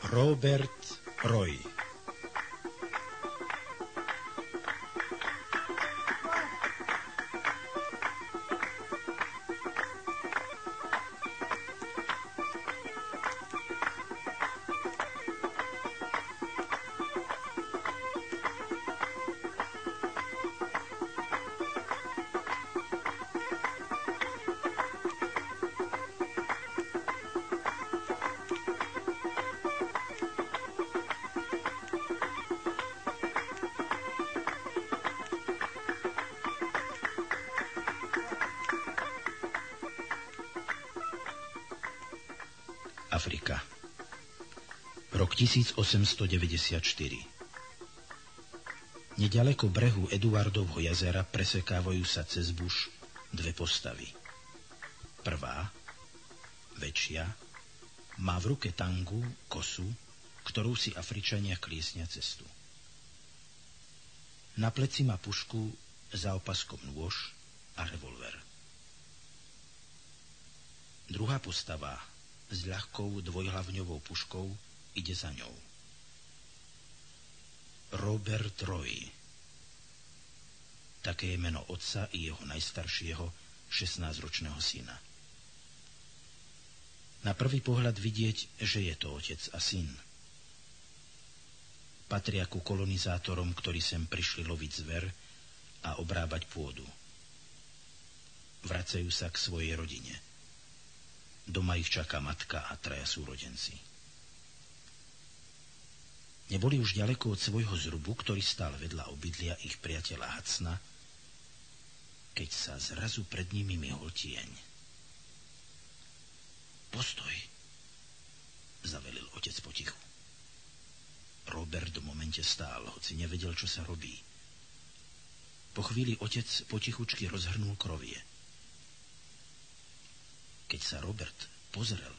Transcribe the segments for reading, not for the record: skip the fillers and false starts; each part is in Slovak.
Robert Roy. Afrika. Rok 1894. Neďaleko brehu Eduardovho jazera presekávajú sa cez buš dve postavy. Prvá, väčšia, má v ruke tangu, kosu, ktorou si Afričania kliesnia cestu. Na pleci má pušku za opaskom nôž a revolver. Druhá postava s ľahkou dvojhlavňovou puškou ide za ňou. Robert Roy. Také je meno otca i jeho najstaršieho 16-ročného syna. Na prvý pohľad vidieť, že je to otec a syn. Patria ku kolonizátorom, ktorí sem prišli loviť zver a obrábať pôdu. Vracajú sa k svojej rodine. Doma ich čaká matka a 3 súrodenci. Neboli už ďaleko od svojho zrubu, ktorý stál vedľa obydlia ich priateľa Hudsona, keď sa zrazu pred nimi myhol tieň. Postoj, zavelil otec potichu. Robert v momente stál, hoci nevedel, čo sa robí. Po chvíli otec potichučky rozhrnul krovie. Keď sa Robert pozrel,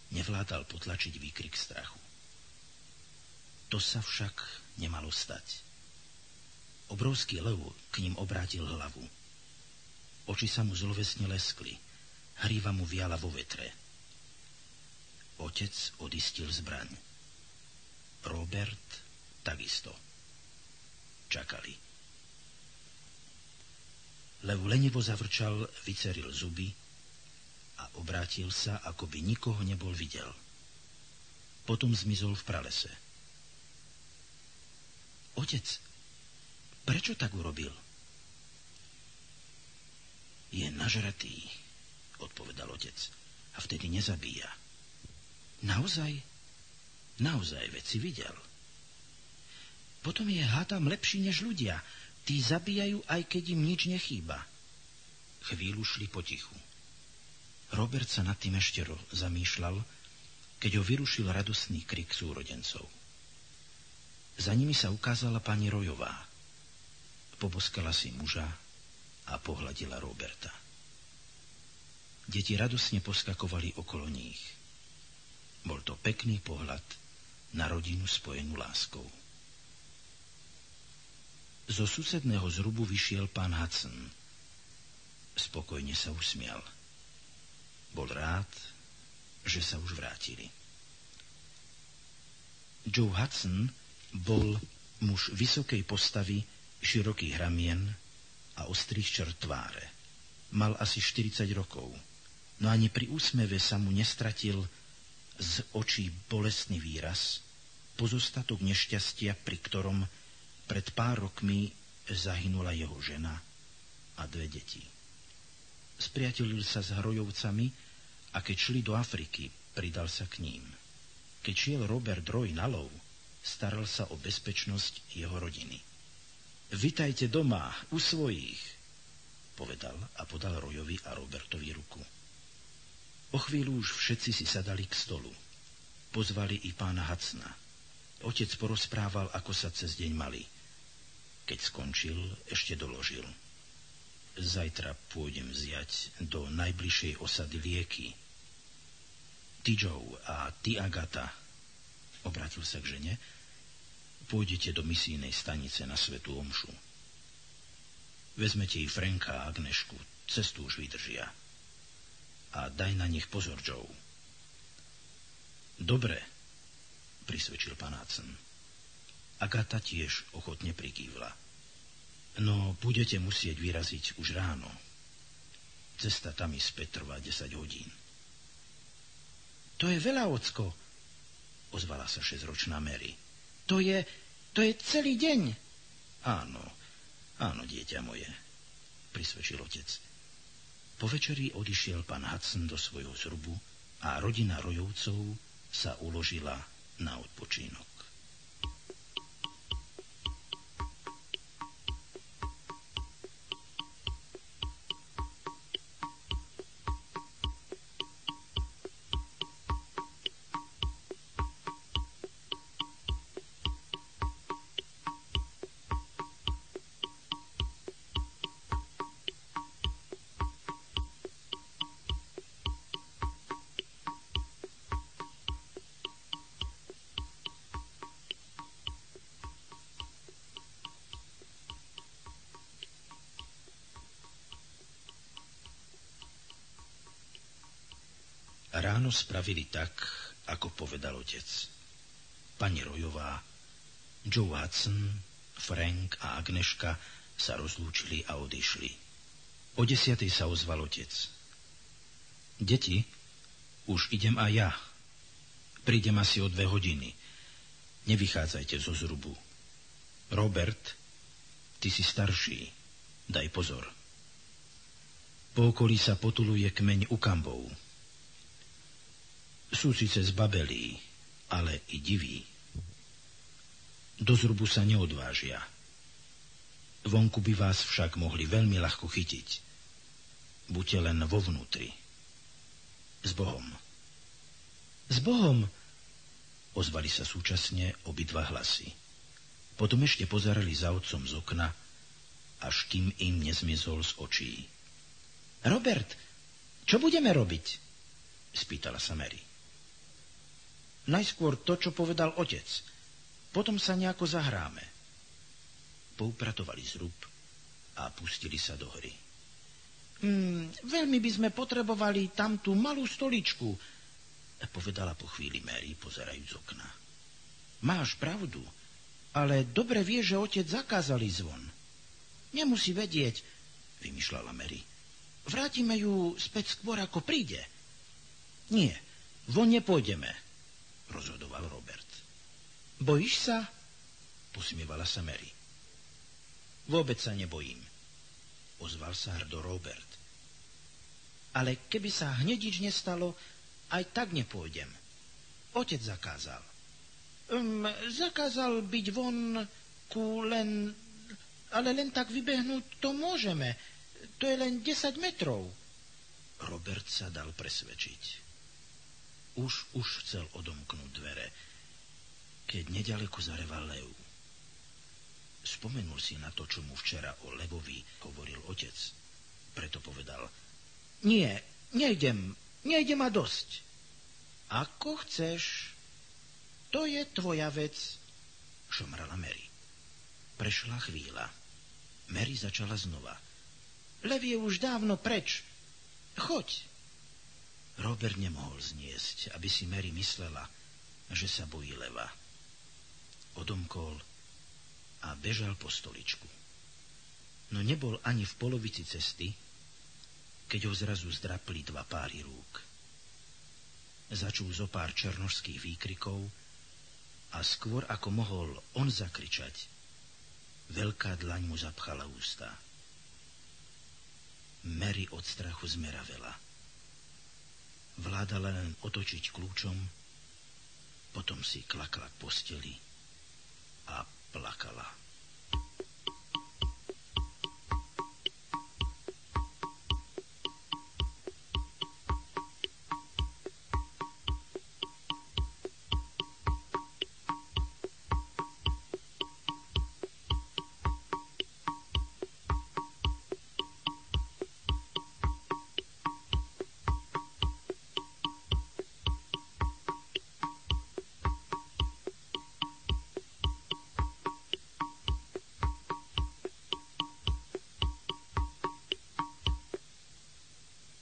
nevládal potlačiť výkrik strachu. To sa však nemalo stať. Obrovský lev k ním obrátil hlavu. Oči sa mu zlovesne leskli, hríva mu viala vo vetre. Otec odistil zbraň. Robert takisto. Čakali. Lev lenivo zavrčal, vyceril zuby a obrátil sa, ako by nikoho nebol videl. Potom zmizol v pralese. Otec, prečo tak urobil? Je nažratý, odpovedal otec, a vtedy nezabíja. Naozaj? Naozaj, veď si videl. Potom je hádam lepší než ľudia. Tí zabíjajú, aj keď im nič nechýba. Chvíľu šli potichu. Robert sa nad tým ešte zamýšľal, keď ho vyrušil radosný krik súrodencov. Za nimi sa ukázala pani Royová. Poboskala si muža a pohľadila Roberta. Deti radosne poskakovali okolo nich. Bol to pekný pohľad na rodinu spojenú láskou. Zo susedného zrubu vyšiel pán Hudson. Spokojne sa usmial. Bol rád, že sa už vrátili. Joe Hudson bol muž vysokej postavy, širokých ramien a ostrých črt tváre. Mal asi 40 rokov, no ani pri úsmeve sa mu nestratil z očí bolestný výraz, pozostatok nešťastia, pri ktorom pred pár rokmi zahynula jeho žena a 2 deti. Spriatelil sa s Hrojovcami a keď šli do Afriky, pridal sa k ním. Keď šiel Robert Roy na lov, staral sa o bezpečnosť jeho rodiny. Vitajte doma, u svojich, povedal a podal Royovi a Robertovi ruku. O chvíľu už všetci si sadali k stolu. Pozvali i pána Hudsona. Otec porozprával, ako sa cez deň mali. Keď skončil, ešte doložil. Zajtra pôjdem vziať do najbližšej osady lieky. Ty, Joe, a ty, Agata, obrátil sa k žene, pôjdete do misijnej stanice na svätú omšu. Vezmete i Franka a Agnešku, cestu už vydržia. A daj na nich pozor, Joe. Dobre, prisvedčil pán Hudson. Agata tiež ochotne prikývla. No, budete musieť vyraziť už ráno. Cesta tam i späť trvá 10 hodín. To je veľa, ocko, ozvala sa 6-ročná Mary. To je celý deň. Áno, dieťa moje, prisvedčil otec. Po večeri odišiel pán Hudson do svojho zrubu a rodina Rojovcov sa uložila na odpočínok. Ráno spravili tak, ako povedal otec. Pani Rojová, Joe Hudson, Frank a Agneška sa rozlúčili a odišli. O 10:00 sa ozval otec. Deti, už idem aj ja. Prídem asi o 2 hodiny. Nevychádzajte zo zrubu. Robert, ty si starší. Daj pozor. Po okolí sa potuluje kmeň ukambov. Sú síce zbabelí, ale i diví. Do zrubu sa neodvážia. Vonku by vás však mohli veľmi ľahko chytiť. Buďte len vo vnútri. S Bohom. S Bohom, ozvali sa súčasne obidva hlasy. Potom ešte pozerali za otcom z okna, až kým im nezmiezol z očí. Robert, čo budeme robiť? Spýtala sa Mary. Najskôr to, čo povedal otec. Potom sa nejako zahráme. Poupratovali zrub a pustili sa do hry. Veľmi by sme potrebovali tam tú malú stoličku, povedala po chvíli Mary, pozerajúc z okna. Máš pravdu, ale dobre vie, že otec zakázali zvon. Nemusí vedieť, vymýšľala Mary. Vrátime ju späť skôr, ako príde. Nie, von nepôjdeme, rozhodoval Robert. Bojíš sa? Posmievala sa Mary. Vôbec sa nebojím, ozval sa hrdo Robert. Ale keby sa hneď nič nestalo, aj tak nepôjdem. Otec zakázal. Zakázal byť vonku ale len tak vybehnúť to môžeme. To je len 10 metrov. Robert sa dal presvedčiť. Už chcel odomknúť dvere, keď nedaleko zareval lev. Spomenul si na to, čo mu včera o levovi hovoril otec. Preto povedal, nie, nejdem a dosť. Ako chceš, to je tvoja vec, šomrala Mary. Prešla chvíľa. Mary začala znova. Lev je už dávno preč. Choď. Robert nemohol zniesť, aby si Mary myslela, že sa bojí leva. Odomkol a bežal po stoličku. No nebol ani v polovici cesty, keď ho zrazu zdrapli 2 páry rúk. Začul zo pár černošských výkrikov a skôr ako mohol on zakričať, veľká dlaň mu zapchala ústa. Mary od strachu zmeravela. Vládala len otočiť kľúčom, potom si klakla k posteli a plakala.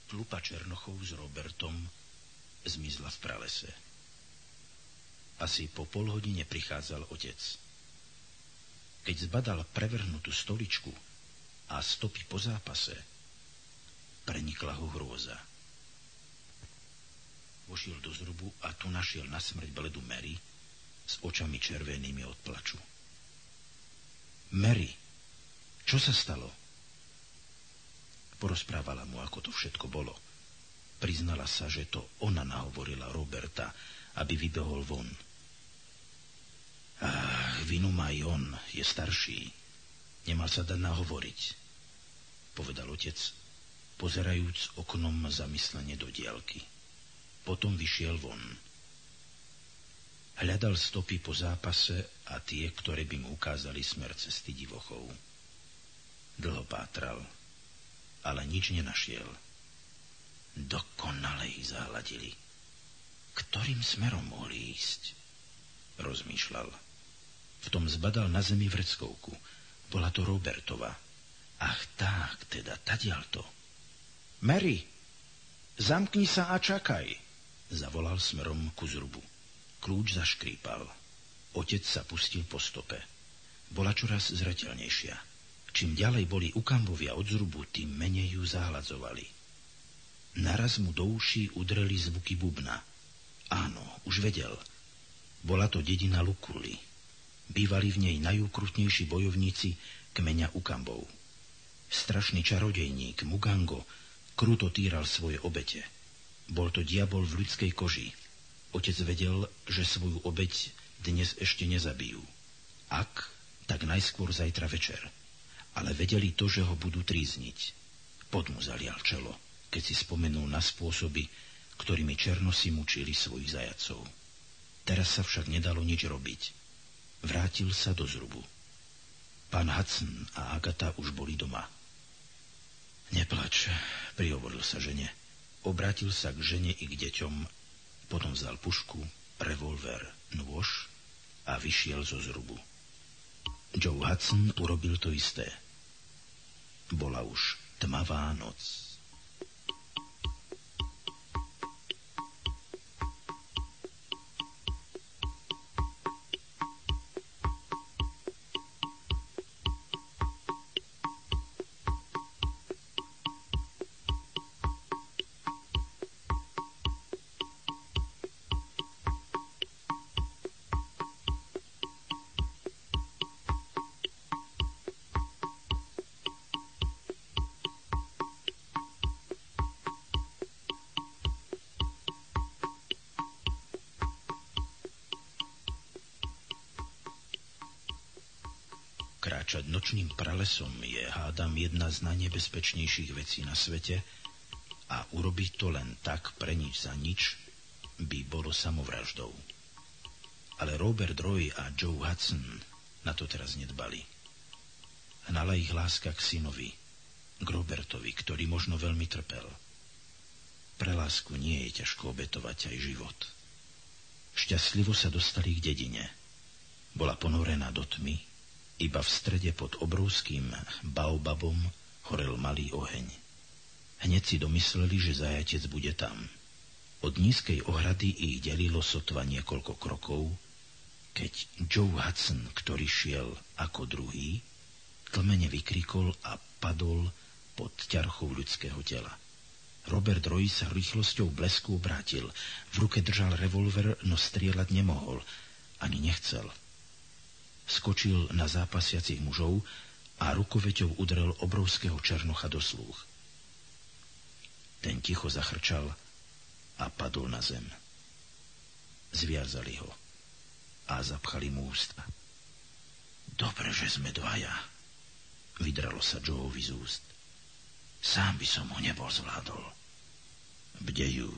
Tlupa Černochov s Robertom zmizla v pralese. Asi po polhodine prichádzal otec. Keď zbadal prevrhnutú stoličku a stopy po zápase, prenikla ho hrôza. Vošiel do zrubu a tu našiel na smrť bledu Mary s očami červenými od plaču. Mary, čo sa stalo? Porozprávala mu, ako to všetko bolo. Priznala sa, že to ona nahovorila Roberta, aby vybehol von. Vinu má i on, je starší. Nemal sa dať nahovoriť, povedal otec, pozerajúc oknom zamyslene do diaľky. Potom vyšiel von. Hľadal stopy po zápase a tie, ktoré by mu ukázali smer cesty divochov. Dlho pátral, ale nič nenašiel. Dokonale ich zahladili. Ktorým smerom mohli ísť? Rozmýšľal. V tom zbadal na zemi vreckovku. Bola to Robertova. Ach tak, teda tadiaľto. Mary, zamkni sa a čakaj, zavolal smerom ku zrubu. Kľúč zaškrípal. Otec sa pustil po stope. Bola čoraz zreteľnejšia. Čím ďalej boli ukambovia od zrubu, tým menej ju zahladzovali. Naraz mu do uší udreli zvuky bubna. Áno, už vedel. Bola to dedina Lukuli. Bývali v nej najúkrutnejší bojovníci kmeňa Ukambov. Strašný čarodejník Mugango kruto týral svoje obete. Bol to diabol v ľudskej koži. Otec vedel, že svoju obeť dnes ešte nezabijú. Ak, tak najskôr zajtra večer. Ale vedeli to, že ho budú trízniť. Pot mu zalial čelo, keď si spomenul na spôsoby, ktorými černosi mučili svojich zajacov. Teraz sa však nedalo nič robiť. Vrátil sa do zrubu. Pán Hudson a Agatha už boli doma. Neplač, prihovoril sa žene. Obrátil sa k žene i k deťom, potom vzal pušku, revolver, nôž a vyšiel zo zrubu. Joe Hudson urobil to isté. Bola už tmavá noc. Kráčať nočným pralesom je, hádam, jedna z najnebezpečnejších vecí na svete a urobiť to len tak pre nič za nič by bolo samovraždou. Ale Robert Roy a Joe Hudson na to teraz nedbali. Hnala ich láska k synovi, k Robertovi, ktorý možno veľmi trpel. Pre lásku nie je ťažko obetovať aj život. Šťastlivo sa dostali k dedine. Bola ponorená do tmy. Iba v strede pod obrovským baobabom horel malý oheň. Hneď si domysleli, že zajatec bude tam. Od nízkej ohrady ich delilo sotva niekoľko krokov, keď Joe Hudson, ktorý šiel ako druhý, tlmene vykrikol a padol pod ťarchou ľudského tela. Robert Roy sa rýchlosťou blesku obrátil. V ruke držal revolver, no strieľať nemohol, ani nechcel. Skočil na zápasiacich mužov a rukoveťou udrel obrovského černocha do slúch. Ten ticho zachrčal a padol na zem. Zviazali ho a zapchali mu ústa. Dobre, že sme dvaja, vydralo sa Joeovi z úst. Sám by som ho nebol zvládol. Bdejú,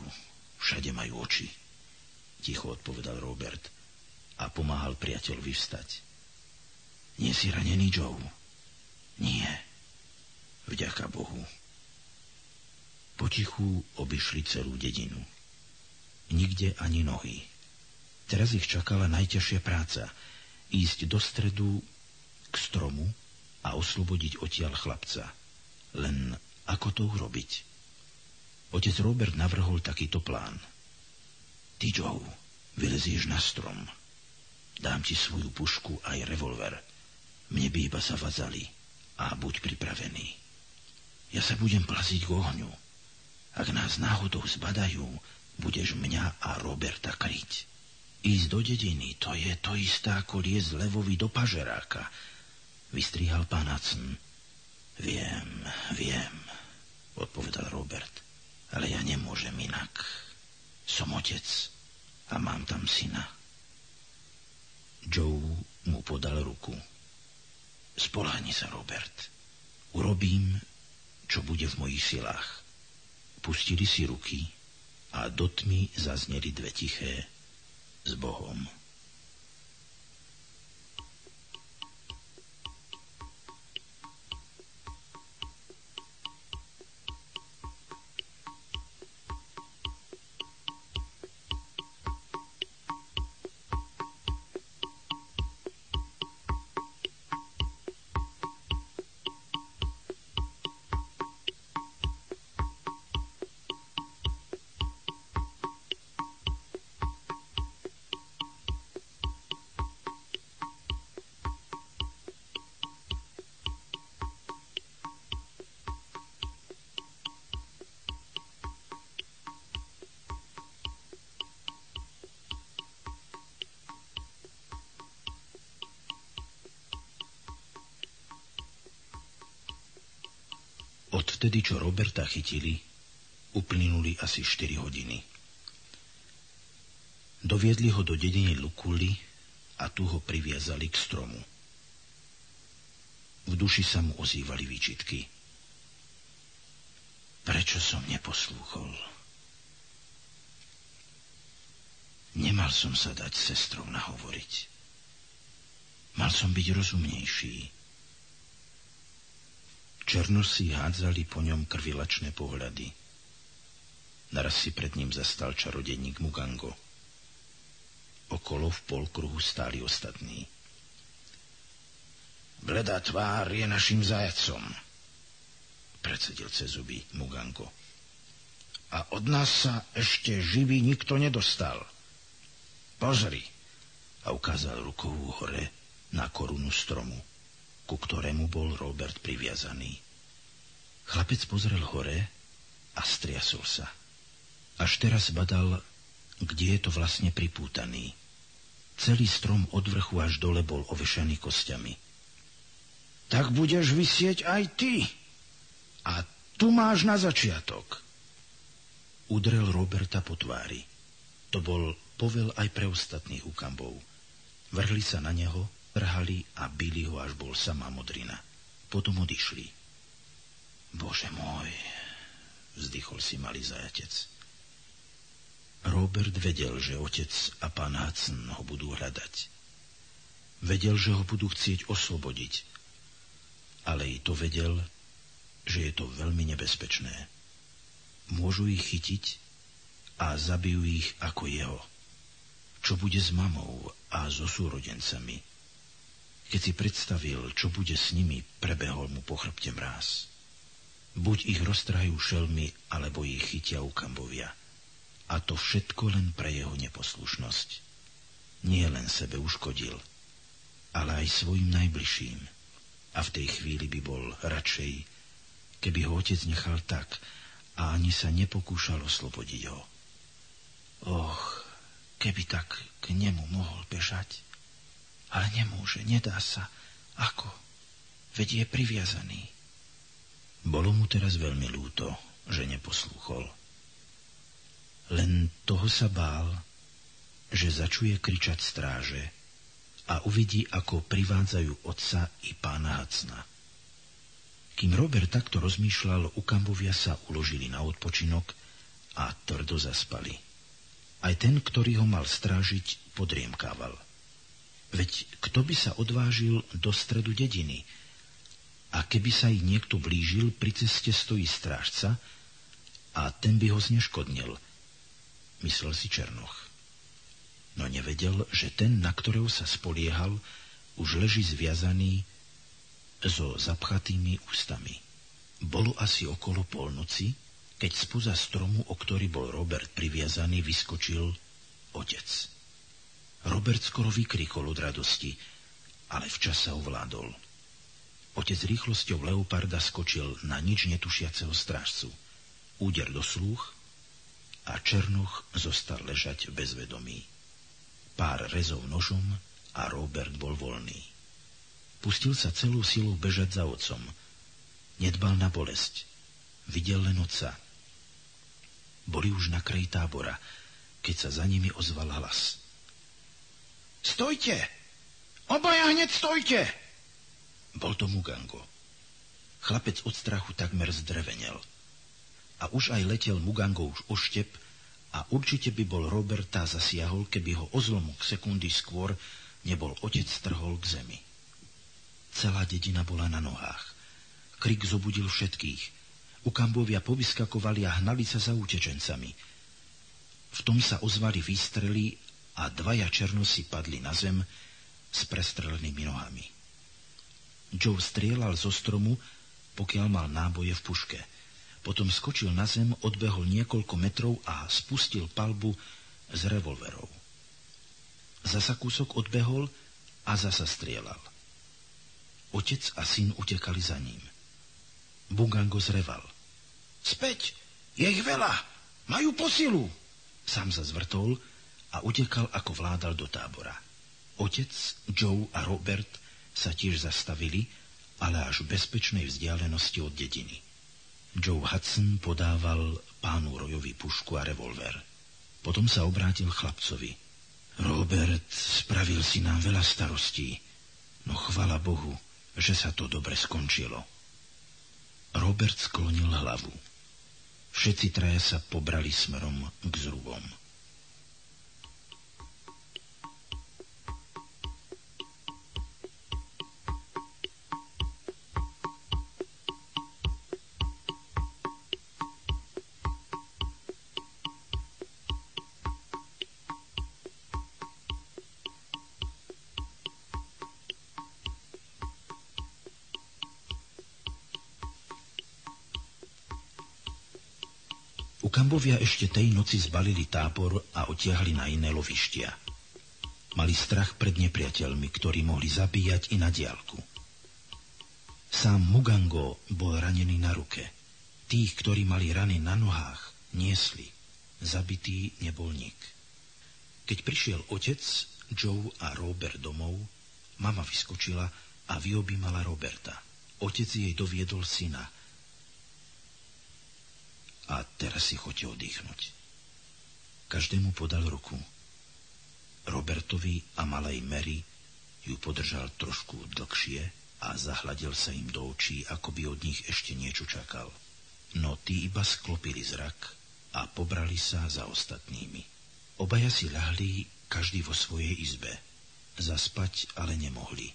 všade majú oči, ticho odpovedal Robert a pomáhal priateľovi vstať. Nie si ranený, Joe? Nie. Vďaka Bohu. Potichu obišli celú dedinu. Nikde ani nohy. Teraz ich čakala najťažšia práca. Ísť do stredu k stromu a oslobodiť odtiaľ chlapca. Len ako to urobiť? Otec Robert navrhol takýto plán. Ty, Joe, Vylezieš na strom. Dám ti svoju pušku aj revolver. Mne by iba zavadzali a buď pripravený. Ja sa budem plaziť k ohňu. Ak nás náhodou zbadajú, budeš mňa a Roberta kryť. Ísť do dediny, to je to isté ako liesť levovi do pažeráka, vystrihal pán Hudson. Viem, odpovedal Robert, ale ja nemôžem inak. Som otec a mám tam syna. Joe mu podal ruku. Spoľahni sa, Robert. Urobím, čo bude v mojich silách. Pustili si ruky a do tmy zazneli dve tiché s Bohom. Odtedy, čo Roberta chytili, uplynuli asi 4 hodiny. Doviedli ho do dediny Lucully a tu ho priviazali k stromu. V duši sa mu ozývali výčitky. Prečo som neposlúchol? Nemal som sa dať sestrou nahovoriť. Mal som byť rozumnejší. Černosí hádzali po ňom krvilačné pohľady. Naraz si pred ním zastal čarodejník Mugango. Okolo v polkruhu stáli ostatní. Bledá tvár je našim zajacom, predsedil cez zuby Mugango. A od nás sa ešte živý nikto nedostal. Pozri, a ukázal rukou hore na korunu stromu, ku ktorému bol Robert priviazaný. Chlapec pozrel hore a striasol sa. Až teraz badal, kde je to vlastne pripútaný. Celý strom od vrchu až dole bol ovešaný kostiami. Tak budeš visieť aj ty. A tu máš na začiatok. Udrel Roberta po tvári. To bol povel aj pre ostatných Ukambov. Vrhli sa na neho, trhali a bili ho, až bol samá modrina. Potom odišli. Bože môj, vzdychol si malý zajatec. Robert vedel, že otec a pán Hudson ho budú hľadať. Vedel, že ho budú chcieť oslobodiť. Ale i to vedel, že je to veľmi nebezpečné. Môžu ich chytiť a zabijú ich ako jeho. Čo bude s mamou a so súrodencami? Keď si predstavil, čo bude s nimi, prebehol mu po chrbte mráz. Buď ich roztrhajú šelmy, alebo ich chytia Ukambovia. A to všetko len pre jeho neposlušnosť. Nie len sebe uškodil, ale aj svojim najbližším. A v tej chvíli by bol radšej, keby ho otec nechal tak a ani sa nepokúšal oslobodiť ho. Keby tak k nemu mohol bežať. Ale nemôže, nedá sa. Ako? Veď je priviazaný. Bolo mu teraz veľmi ľúto, že neposlúchol. Len toho sa bál, že začuje kričať stráže a uvidí, ako privádzajú otca i pána Hudsona. Kým Robert takto rozmýšľal, Ukambovia sa uložili na odpočinok a tvrdo zaspali. Aj ten, ktorý ho mal strážiť, podriemkával. Veď kto by sa odvážil do stredu dediny? A keby sa ich niekto blížil, pri ceste stojí strážca a ten by ho zneškodnil, myslel si Černoch. No nevedel, že ten, na ktorého sa spoliehal, už leží zviazaný so zapchatými ústami. Bolo asi okolo polnoci, keď spoza stromu, o ktorý bol Robert priviazaný, vyskočil otec. Robert skoro vykrikol od radosti, ale včas sa ovládol. Otec rýchlosťou leoparda skočil na nič netušiaceho strážcu. Úder do slúch a Černoch zostal ležať v bezvedomí. Pár rezov nožom a Robert bol voľný. Pustil sa celou silou bežať za otcom. Nedbal na bolesť. Videl len otca. Boli už na kraji tábora, keď sa za nimi ozval hlas. Stojte! Obaja hneď stojte! Bol to Mugango. Chlapec od strachu takmer zdrevenel. A už aj letel Mugango už o štep a určite by bol Roberta zasiahol, keby ho o zlomok sekundy skôr nebol otec strhol k zemi. Celá dedina bola na nohách. Krik zobudil všetkých. Ukambovia povyskakovali a hnali sa za utečencami. V tom sa ozvali výstrely a dvaja černosi padli na zem s prestrelenými nohami. Joe strieľal zo stromu, pokiaľ mal náboje v puške. Potom skočil na zem, odbehol niekoľko metrov a spustil palbu z revolverov. Zasa kúsok odbehol a zasa strieľal. Otec a syn utekali za ním. Mugango zreval. Späť! Je ich veľa! Majú posilu! Sám sa zvrtol a utekal, ako vládal do tábora. Otec, Joe a Robert sa tiež zastavili, ale až v bezpečnej vzdialenosti od dediny. Joe Hudson podával pánu Royovi pušku a revolver. Potom sa obrátil chlapcovi. Robert, spravil si nám veľa starostí, no chvala Bohu, že sa to dobre skončilo. Robert sklonil hlavu. Všetci traja sa pobrali smerom k zrubom. Ukambovia ešte tej noci zbalili tábor a otiahli na iné lovištia. Mali strach pred nepriateľmi, ktorí mohli zabíjať i na diaľku. Sám Mugango bol ranený na ruke. Tých, ktorí mali rany na nohách, niesli. Zabitý nebol nik. Keď prišiel otec, Joe a Robert domov, mama vyskočila a vyobímala Roberta. Otec jej doviedol syna. A teraz si choďte oddychnúť. Každému podal ruku. Robertovi a malej Mary ju podržal trošku dlhšie a zahľadil sa im do očí, ako by od nich ešte niečo čakal. No tí iba sklopili zrak a pobrali sa za ostatnými. Obaja si ľahli, každý vo svojej izbe. Zaspať ale nemohli.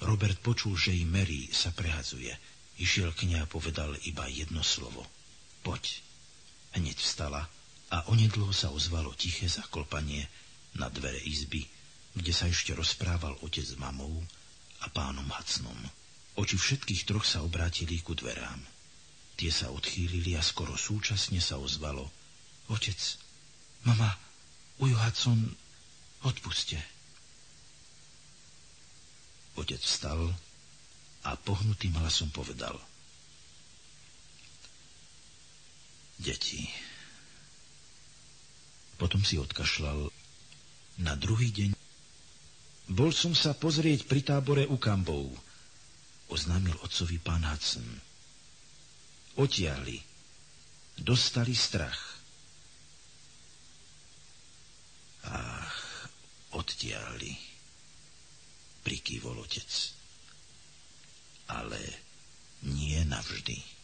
Robert počul, že i Mary sa prehadzuje. Išiel k nej a povedal iba jedno slovo. Poď. Hneď vstala a onedlho sa ozvalo tiché zaklopanie na dvere izby, kde sa ešte rozprával otec s mamou a pánom Hudsonom. Oči všetkých troch sa obrátili ku dverám. Tie sa odchýlili a skoro súčasne sa ozvalo. Otec, mama, ujo Hudson, odpuste. Otec vstal a pohnutým hlasom povedal. Deti. Potom si odkašľal. Na druhý deň bol som sa pozrieť pri tábore Ukambov, oznámil otcovi pán Hudson. Otiahli. Dostali strach. Ach, odtiahli, prikývol otec. Ale nie navždy.